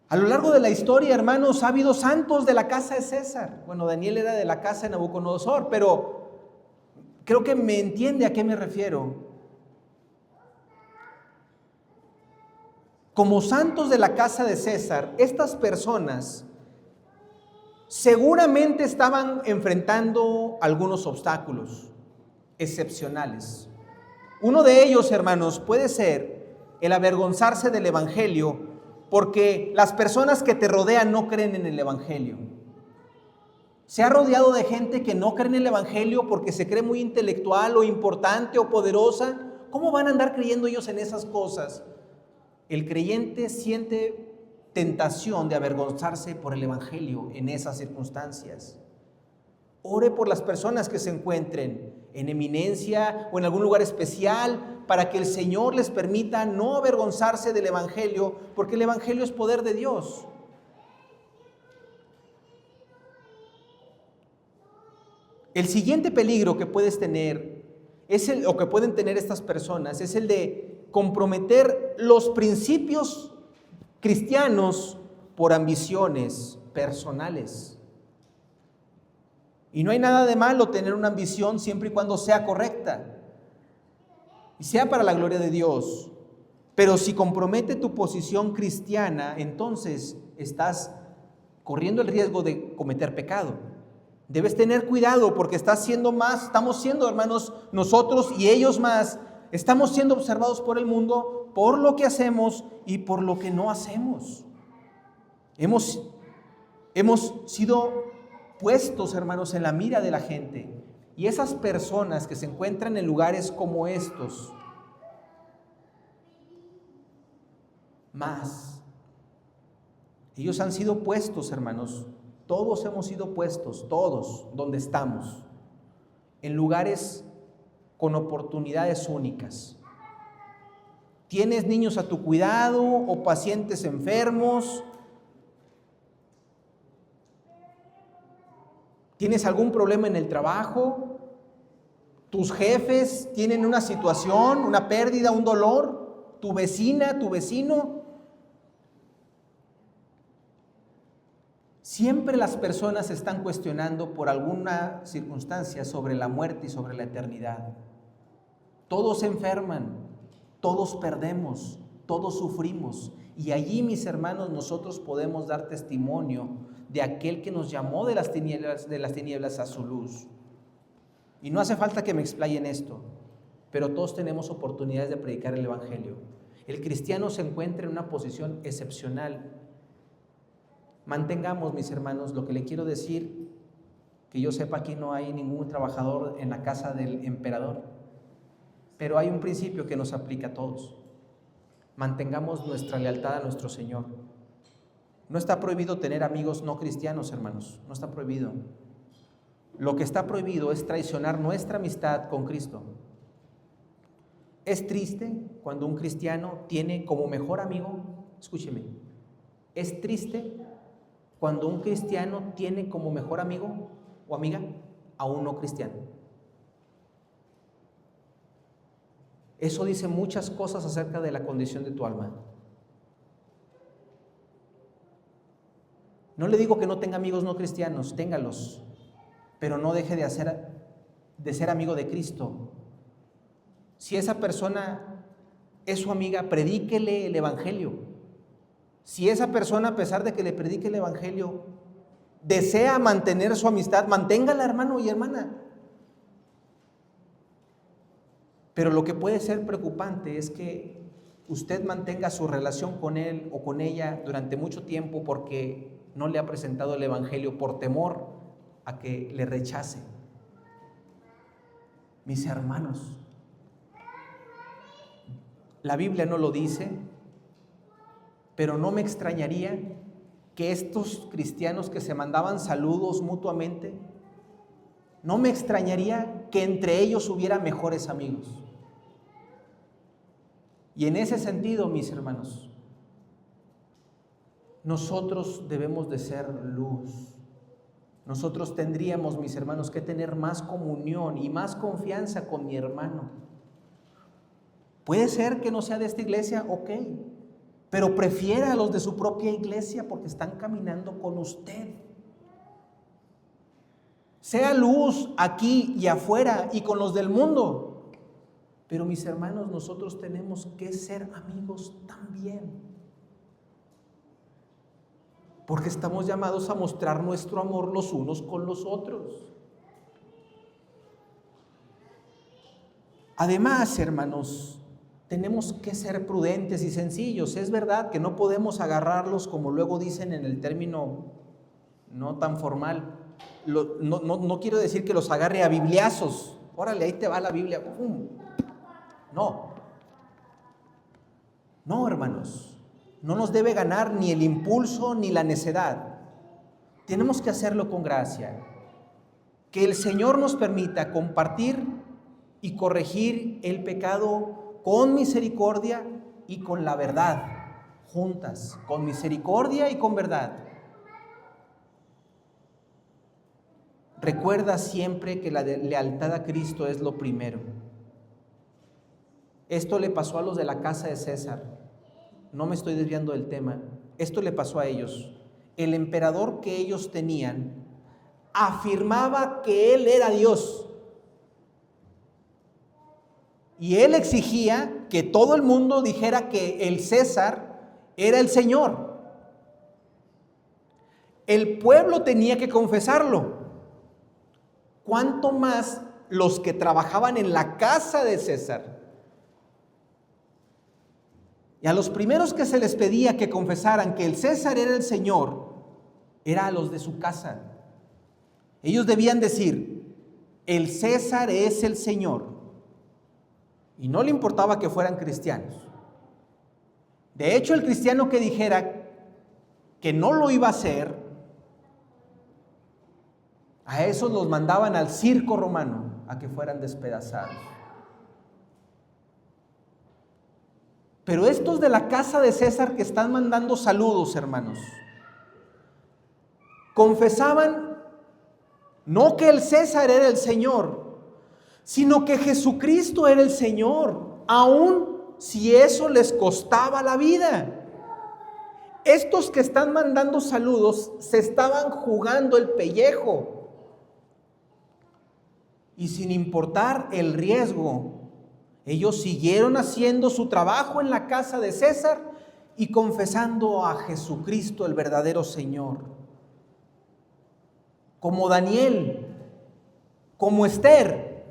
A lo largo de la historia, hermanos, ha habido santos de la casa de César. Bueno, Daniel era de la casa de Nabucodonosor, pero creo que me entiende a qué me refiero. Como santos de la casa de César, estas personas seguramente estaban enfrentando algunos obstáculos excepcionales. Uno de ellos, hermanos, puede ser el avergonzarse del evangelio, porque las personas que te rodean no creen en el evangelio. Se ha rodeado de gente que no cree en el evangelio porque se cree muy intelectual o importante o poderosa. ¿Cómo van a andar creyendo ellos en esas cosas? El creyente siente tentación de avergonzarse por el evangelio en esas circunstancias. Ore por las personas que se encuentren en eminencia o en algún lugar especial para que el Señor les permita no avergonzarse del evangelio, porque el evangelio es poder de Dios. El siguiente peligro que puedes tener o que pueden tener estas personas es el de comprometer los principios cristianos por ambiciones personales. Y no hay nada de malo tener una ambición siempre y cuando sea correcta y sea para la gloria de Dios. Pero si compromete tu posición cristiana, entonces estás corriendo el riesgo de cometer pecado. Debes tener cuidado porque estamos siendo, hermanos, nosotros y ellos más, estamos siendo observados por el mundo por lo que hacemos y por lo que no hacemos. Hemos sido puestos, hermanos, en la mira de la gente. Y esas personas que se encuentran en lugares como estos, ellos han sido puestos, hermanos. Todos hemos sido puestos, todos, donde estamos. en lugares con oportunidades únicas. ¿Tienes niños a tu cuidado o pacientes enfermos? ¿Tienes algún problema en el trabajo? ¿Tus jefes tienen una situación, una pérdida, un dolor? ¿Tu vecina, tu vecino? Siempre las personas están cuestionando por alguna circunstancia sobre la muerte y sobre la eternidad. Todos se enferman, todos perdemos, todos sufrimos. Y allí, mis hermanos, nosotros podemos dar testimonio de aquel que nos llamó de las tinieblas a su luz. Y no hace falta que me explaye en esto, pero todos tenemos oportunidades de predicar el Evangelio. El cristiano se encuentra en una posición excepcional. Mantengamos, mis hermanos, lo que le quiero decir, que yo sepa, aquí no hay ningún trabajador en la casa del emperador, pero hay un principio que nos aplica a todos. Mantengamos nuestra lealtad a nuestro Señor. No está prohibido tener amigos no cristianos, hermanos, no está prohibido. Lo que está prohibido es traicionar nuestra amistad con Cristo. Es triste cuando un cristiano tiene como mejor amigo, escúcheme, es triste cuando un cristiano tiene como mejor amigo o amiga a un no cristiano. Eso dice muchas cosas acerca de la condición de tu alma. No le digo que no tenga amigos no cristianos, téngalos, pero no deje de ser amigo de Cristo. Si esa persona es su amiga, predíquele el Evangelio. Si esa persona, a pesar de que le predique el Evangelio, desea mantener su amistad, manténgala, hermano y hermana. Pero lo que puede ser preocupante es que usted mantenga su relación con él o con ella durante mucho tiempo porque no le ha presentado el Evangelio por temor a que le rechace. Mis hermanos, la Biblia no lo dice, pero no me extrañaría que estos cristianos que se mandaban saludos mutuamente, no me extrañaría que entre ellos hubiera mejores amigos. Y en ese sentido, mis hermanos, nosotros debemos de ser luz. Nosotros tendríamos, mis hermanos, que tener más comunión y más confianza con mi hermano. Puede ser que no sea de esta iglesia, ok, pero prefiera a los de su propia iglesia porque están caminando con usted. Sea luz aquí y afuera y con los del mundo. Pero mis hermanos, nosotros tenemos que ser amigos también. Porque estamos llamados a mostrar nuestro amor los unos con los otros. Además, hermanos, tenemos que ser prudentes y sencillos. Es verdad que no podemos agarrarlos, como luego dicen en el término no tan formal. No quiero decir que los agarre a bibliazos. Órale, ahí te va la Biblia. No, hermanos. No nos debe ganar ni el impulso ni la necedad. Tenemos que hacerlo con gracia. Que el Señor nos permita compartir y corregir el pecado con misericordia y con la verdad, juntas, con misericordia y con verdad. Recuerda siempre que la lealtad a Cristo es lo primero. Esto le pasó a los de la casa de César. No me estoy desviando del tema. Esto le pasó a ellos. El emperador que ellos tenían afirmaba que él era Dios. Y él exigía que todo el mundo dijera que el César era el Señor. El pueblo tenía que confesarlo. ¿Cuánto más los que trabajaban en la casa de César? Y a los primeros que se les pedía que confesaran que el César era el Señor, era a los de su casa. Ellos debían decir, el César es el Señor. Y no le importaba que fueran cristianos. De hecho, el cristiano que dijera que no lo iba a hacer, a esos los mandaban al circo romano. a que fueran despedazados. Pero estos de la casa de César que están mandando saludos, hermanos, confesaban no que el César era el Señor, sino que Jesucristo era el Señor, aun si eso les costaba la vida. Estos que están mandando saludos se estaban jugando el pellejo y sin importar el riesgo, ellos siguieron haciendo su trabajo en la casa de César y confesando a Jesucristo, el verdadero Señor. Como Daniel, como Esther,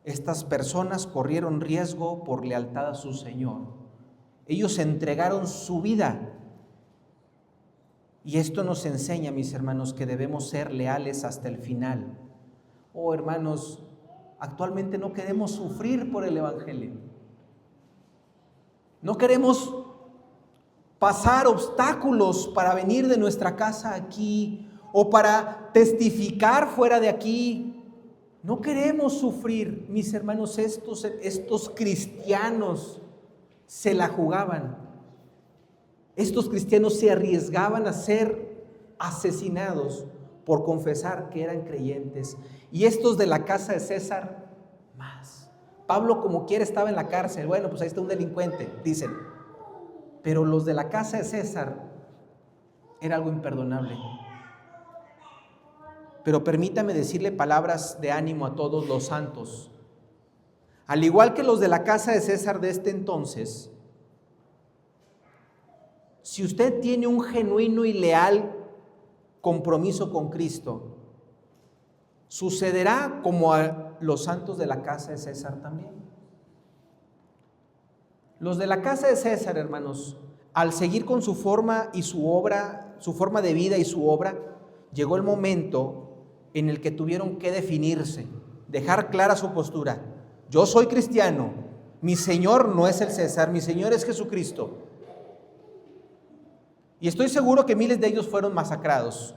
estas personas corrieron riesgo por lealtad a su Señor. Ellos entregaron su vida. Y esto nos enseña, mis hermanos, que debemos ser leales hasta el final. Oh, hermanos, actualmente no queremos sufrir por el Evangelio. No queremos pasar obstáculos para venir de nuestra casa aquí o para testificar fuera de aquí. No queremos sufrir, mis hermanos. Estos cristianos se la jugaban. Estos cristianos se arriesgaban a ser asesinados por confesar que eran creyentes. Y estos de la casa de César, más. Pablo, como quiera, estaba en la cárcel. Bueno, pues ahí está un delincuente, dicen. Pero los de la casa de César era algo imperdonable. Pero permítame decirle palabras de ánimo a todos los santos. Al igual que los de la casa de César de este entonces, si usted tiene un genuino y leal compromiso con Cristo, sucederá como a los santos de la casa de César también. Los de la casa de César, hermanos, al seguir con su forma y su obra, su forma de vida y su obra, llegó el momento en el que tuvieron que definirse, dejar clara su postura. Yo soy cristiano, mi Señor no es el César, mi Señor es Jesucristo. Y estoy seguro que miles de ellos fueron masacrados,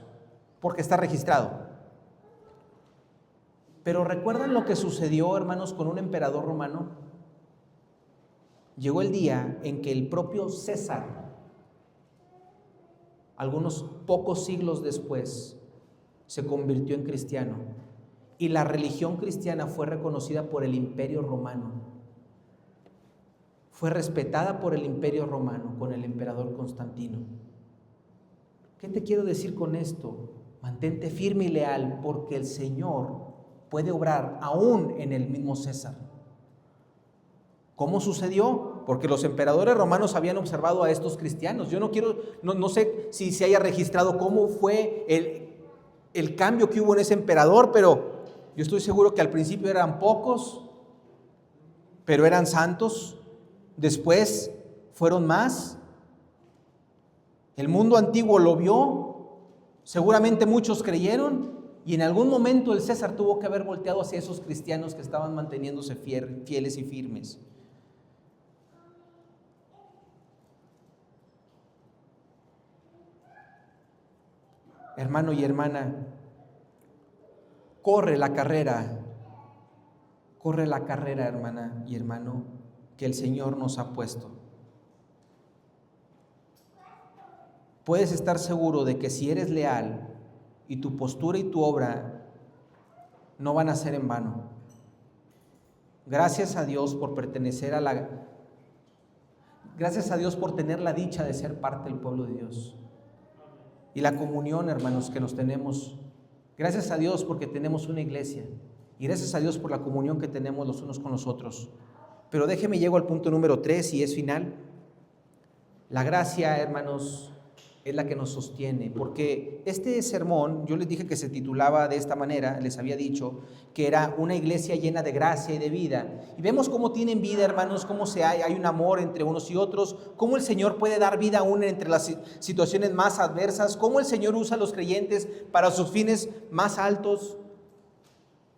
porque está registrado. Pero ¿recuerdan lo que sucedió, hermanos, con un emperador romano? Llegó el día en que el propio César, algunos pocos siglos después, se convirtió en cristiano. Y la religión cristiana fue reconocida por el Imperio Romano. Fue respetada por el Imperio Romano con el emperador Constantino. ¿Qué te quiero decir con esto? Mantente firme y leal, porque el Señor puede obrar aún en el mismo César. ¿Cómo sucedió? Porque los emperadores romanos habían observado a estos cristianos. Yo no sé si se haya registrado cómo fue el cambio que hubo en ese emperador, pero yo estoy seguro que al principio eran pocos, pero eran santos. Después fueron más. El mundo antiguo lo vio, seguramente muchos creyeron, y en algún momento el César tuvo que haber volteado hacia esos cristianos que estaban manteniéndose fieles y firmes. Hermano y hermana, corre la carrera, hermana y hermano, que el Señor nos ha puesto. Puedes estar seguro de que si eres leal y tu postura y tu obra no van a ser en vano. Gracias a Dios por pertenecer gracias a Dios por tener la dicha de ser parte del pueblo de Dios. Y la comunión, hermanos, que nos tenemos. Gracias a Dios porque tenemos una iglesia. Y gracias a Dios por la comunión que tenemos los unos con los otros. Pero déjeme llego al punto número 3 y es final. La gracia, hermanos, es la que nos sostiene, porque este sermón, yo les dije que se titulaba de esta manera, les había dicho que era una iglesia llena de gracia y de vida, y vemos cómo tienen vida, hermanos, cómo hay un amor entre unos y otros, cómo el Señor puede dar vida aún entre las situaciones más adversas, cómo el Señor usa a los creyentes para sus fines más altos,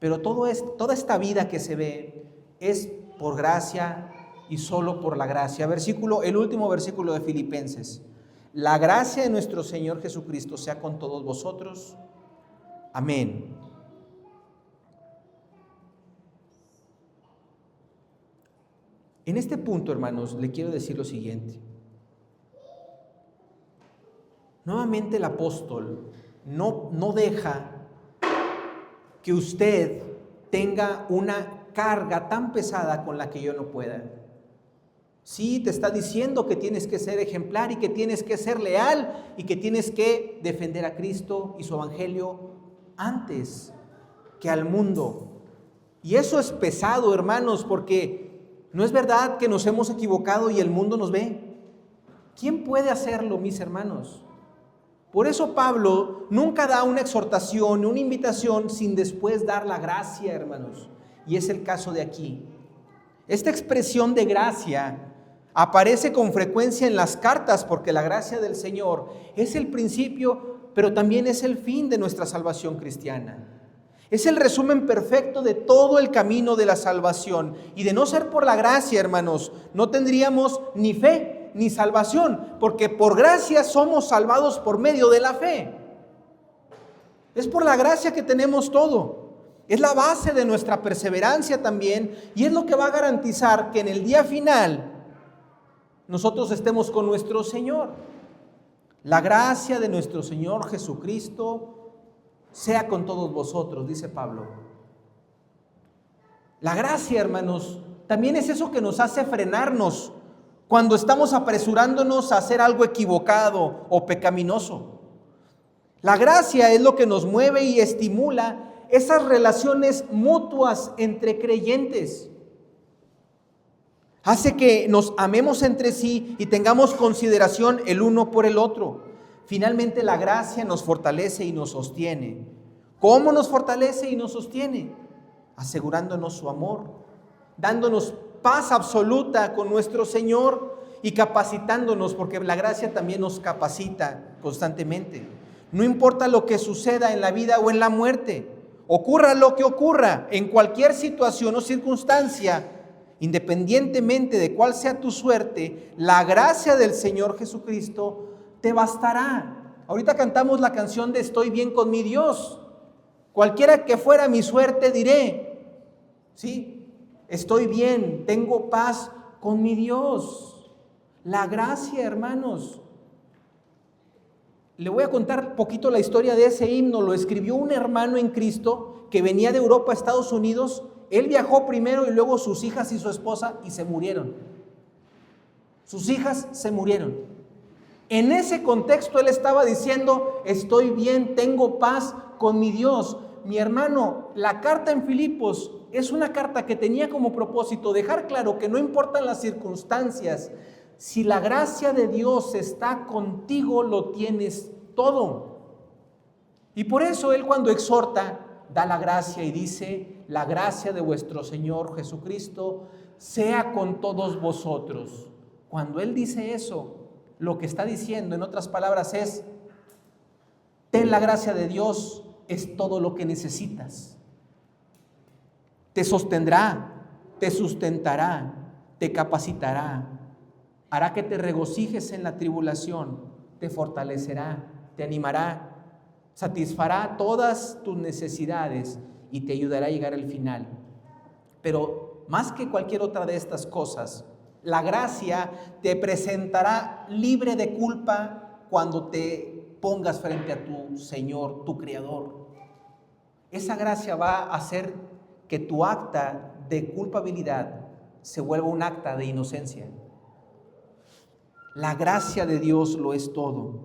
pero toda esta vida que se ve es por gracia y solo por la gracia. El último versículo de Filipenses. La gracia de nuestro Señor Jesucristo sea con todos vosotros. Amén. En este punto, hermanos, le quiero decir lo siguiente. Nuevamente el apóstol no deja que usted tenga una carga tan pesada con la que yo no pueda. Sí, te está diciendo que tienes que ser ejemplar y que tienes que ser leal y que tienes que defender a Cristo y su evangelio antes que al mundo. Y eso es pesado, hermanos, porque no es verdad que nos hemos equivocado y el mundo nos ve. ¿Quién puede hacerlo, mis hermanos? Por eso Pablo nunca da una exhortación, una invitación sin después dar la gracia, hermanos. Y es el caso de aquí. Esta expresión de gracia aparece con frecuencia en las cartas porque la gracia del Señor es el principio, pero también es el fin de nuestra salvación cristiana. Es el resumen perfecto de todo el camino de la salvación. Y de no ser por la gracia, hermanos, no tendríamos ni fe ni salvación, porque por gracia somos salvados por medio de la fe. Es por la gracia que tenemos todo. Es la base de nuestra perseverancia también, y es lo que va a garantizar que en el día final nosotros estemos con nuestro Señor. La gracia de nuestro Señor Jesucristo sea con todos vosotros, dice Pablo. La gracia, hermanos, también es eso que nos hace frenarnos cuando estamos apresurándonos a hacer algo equivocado o pecaminoso. La gracia es lo que nos mueve y estimula esas relaciones mutuas entre creyentes. Hace que nos amemos entre sí y tengamos consideración el uno por el otro. Finalmente, la gracia nos fortalece y nos sostiene. ¿Cómo nos fortalece y nos sostiene? Asegurándonos su amor, dándonos paz absoluta con nuestro Señor y capacitándonos, porque la gracia también nos capacita constantemente. No importa lo que suceda en la vida o en la muerte, ocurra lo que ocurra, en cualquier situación o circunstancia, independientemente de cuál sea tu suerte, la gracia del Señor Jesucristo te bastará. Ahorita cantamos la canción de Estoy bien con mi Dios. Cualquiera que fuera mi suerte diré, ¿sí? Estoy bien, tengo paz con mi Dios. La gracia, hermanos. Le voy a contar poquito la historia de ese himno. Lo escribió un hermano en Cristo que venía de Europa a Estados Unidos. Él viajó primero y luego sus hijas y su esposa y se murieron. Sus hijas se murieron. En ese contexto él estaba diciendo, estoy bien, tengo paz con mi Dios. Mi hermano, la carta en Filipos es una carta que tenía como propósito dejar claro que no importan las circunstancias, si la gracia de Dios está contigo, lo tienes todo. Y por eso él, cuando exhorta, da la gracia y dice, la gracia de vuestro Señor Jesucristo sea con todos vosotros. Cuando él dice eso, lo que está diciendo, en otras palabras, es, ten la gracia de Dios, es todo lo que necesitas. Te sostendrá, te sustentará, te capacitará, hará que te regocijes en la tribulación, te fortalecerá, te animará, satisfará todas tus necesidades y te ayudará a llegar al final. Pero más que cualquier otra de estas cosas, la gracia te presentará libre de culpa cuando te pongas frente a tu Señor, tu Creador. Esa gracia va a hacer que tu acta de culpabilidad se vuelva un acta de inocencia. La gracia de Dios lo es todo.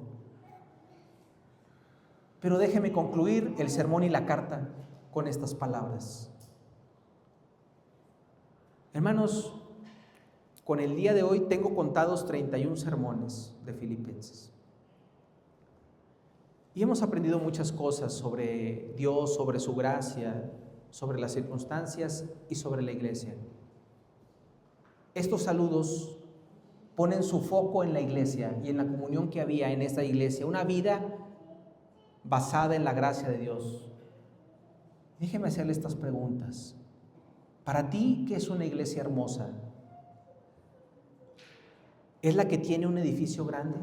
Pero déjeme concluir el sermón y la carta con estas palabras. Hermanos, con el día de hoy tengo contados 31 sermones de Filipenses. Y hemos aprendido muchas cosas sobre Dios, sobre su gracia, sobre las circunstancias y sobre la iglesia. Estos saludos ponen su foco en la iglesia y en la comunión que había en esta iglesia, una vida basada en la gracia de Dios. Déjeme hacerle estas preguntas. Para ti, ¿qué es una iglesia hermosa? ¿Es la que tiene un edificio grande?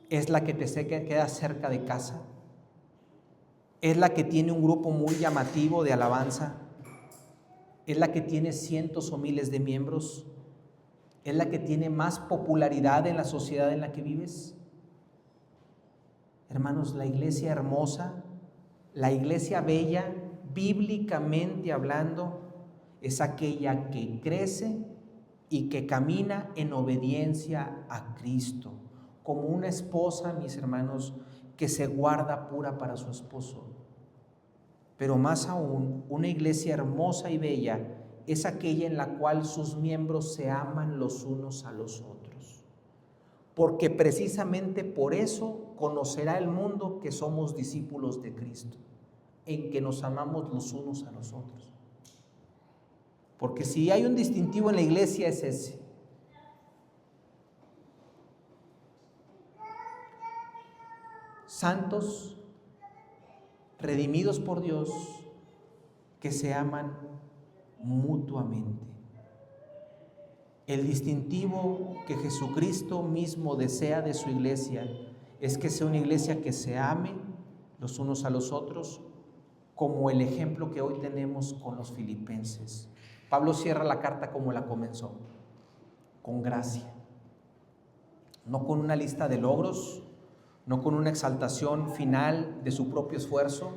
¿Es la que te queda cerca de casa? ¿Es la que tiene un grupo muy llamativo de alabanza? ¿Es la que tiene cientos o miles de miembros? ¿Es la que tiene más popularidad en la sociedad en la que vives? Hermanos, la iglesia hermosa, la iglesia bella, bíblicamente hablando, es aquella que crece y que camina en obediencia a Cristo, como una esposa, mis hermanos, que se guarda pura para su esposo. Pero más aún, una iglesia hermosa y bella es aquella en la cual sus miembros se aman los unos a los otros. Porque precisamente por eso conocerá el mundo que somos discípulos de Cristo, en que nos amamos los unos a los otros. Porque si hay un distintivo en la iglesia es ese. Santos, redimidos por Dios, que se aman mutuamente. El distintivo que Jesucristo mismo desea de su iglesia es que sea una iglesia que se ame los unos a los otros, como el ejemplo que hoy tenemos con los filipenses. Pablo cierra la carta como la comenzó, con gracia, no con una lista de logros, no con una exaltación final de su propio esfuerzo,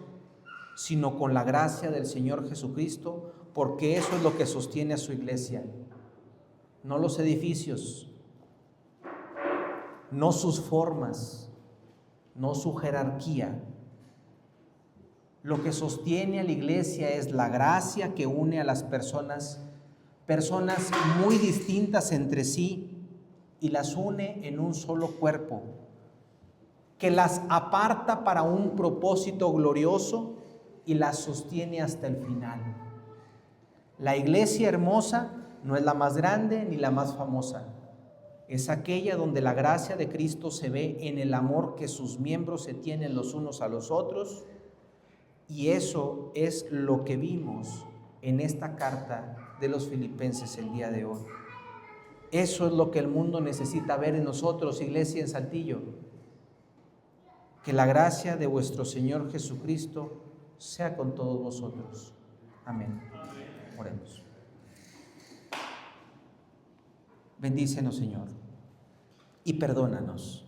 sino con la gracia del Señor Jesucristo, porque eso es lo que sostiene a su iglesia. No los edificios, no sus formas, no su jerarquía. Lo que sostiene a la iglesia es la gracia que une a las personas muy distintas entre sí y las une en un solo cuerpo, que las aparta para un propósito glorioso y las sostiene hasta el final. La iglesia hermosa no es la más grande ni la más famosa. Es aquella donde la gracia de Cristo se ve en el amor que sus miembros se tienen los unos a los otros, y eso es lo que vimos en esta carta de los Filipenses el día de hoy. Eso es lo que el mundo necesita ver en nosotros, iglesia en Saltillo. Que la gracia de vuestro Señor Jesucristo sea con todos vosotros. Amén. Oremos. Bendícenos, Señor, y perdónanos